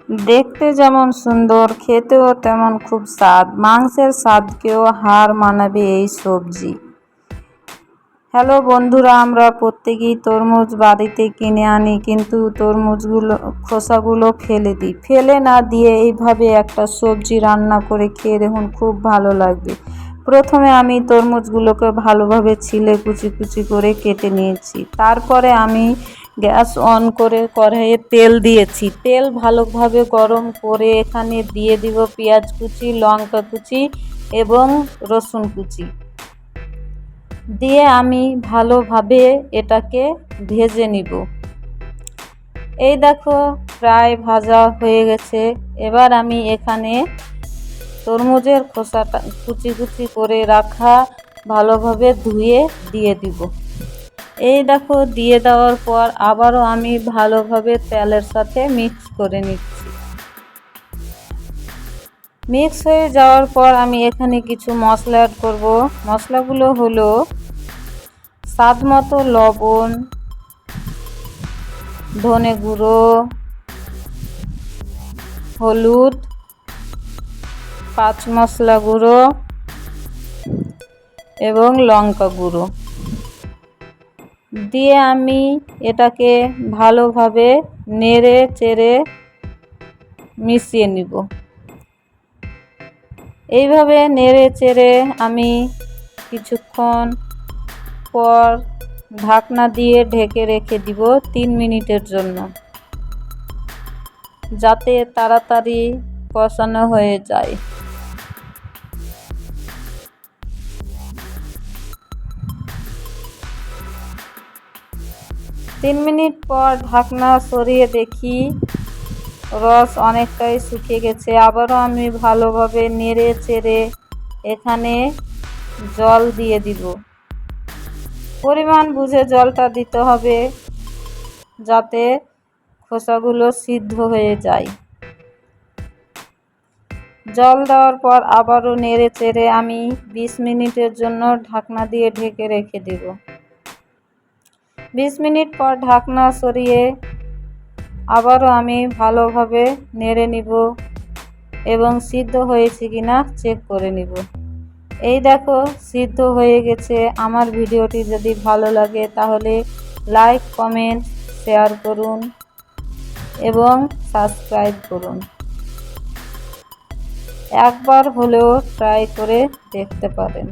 দেখতে যেমন সুন্দর, খেতেও তেমন খুব স্বাদ। মাংসের স্বাদকেও হার মানাবে এই সবজি। হ্যালো বন্ধুরা, আমরা প্রত্যেকেই তরমুজ বাড়িতে কিনে আনি, কিন্তু খোসাগুলো ফেলে দিই। ফেলে না দিয়ে এইভাবে একটা সবজি রান্না করে খেয়ে দেখুন, খুব ভালো লাগবে। প্রথমে আমি তরমুজগুলোকে ভালোভাবে ছিলে কুচি কুচি করে কেটে নিয়েছি। তারপরে আমি গ্যাস অন করে কড়াইয়ে তেল দিয়েছি। তেল ভালোভাবে গরম করে এখানে দিয়ে দিব পেঁয়াজ কুচি, লঙ্কা কুচি এবং রসুন কুচি দিয়ে আমি ভালোভাবে এটাকে ভেজে নিব। এই দেখো, প্রায় ভাজা হয়ে গেছে। এবার আমি এখানে তরমুজের খোসাটা কুচি কুচি করে রাখা ভালোভাবে ধুয়ে দিয়ে দিব। এই দেখো, দিয়ে দেওয়ার পর আবারও আমি ভালোভাবে তেলের সাথে মিক্স করে নিচ্ছি। মিক্স হয়ে যাওয়ার পর আমি এখানে কিছু মশলা অ্যাড করব। মশলাগুলো হলো স্বাদ মতো লবণ, ধনে গুঁড়ো, হলুদ, পাঁচ মশলা গুঁড়ো এবং লঙ্কা গুঁড়ো দিয়ে আমি এটাকে ভালোভাবে নেড়ে চেড়ে মিশিয়ে নিব। এইভাবে নেড়ে চেড়ে আমি কিছুক্ষণ পর ঢাকনা দিয়ে ঢেকে রেখে দিব 3 মিনিটের জন্য, যাতে তাড়াতাড়ি কষানো হয়ে যায়। তিন মিনিট পর ঢাকনা সরিয়ে দেখি রস অনেকটাই শুকিয়ে গেছে। আবারও আমি ভালোভাবে নেড়ে চেড়ে এখানে জল দিয়ে দিব। পরিমাণ বুঝে জলটা দিতে হবে, যাতে খোসাগুলো সিদ্ধ হয়ে যায়। জল দেওয়ার পর আবারও নেড়ে চেড়ে আমি 20 মিনিটের জন্য ঢাকনা দিয়ে ঢেকে রেখে দেব। 20 মিনিট পর ঢাকনা সরিয়ে আবারও আমি ভালোভাবে নেড়ে নিব এবং সিদ্ধ হয়েছে কিনা চেক করে নিব। এই দেখো, সিদ্ধ হয়ে গেছে। আমার ভিডিওটি যদি ভালো লাগে তাহলে লাইক, কমেন্ট, শেয়ার করুন এবং সাবস্ক্রাইব করুন। একবার হলেও ট্রাই করে দেখতে পারেন।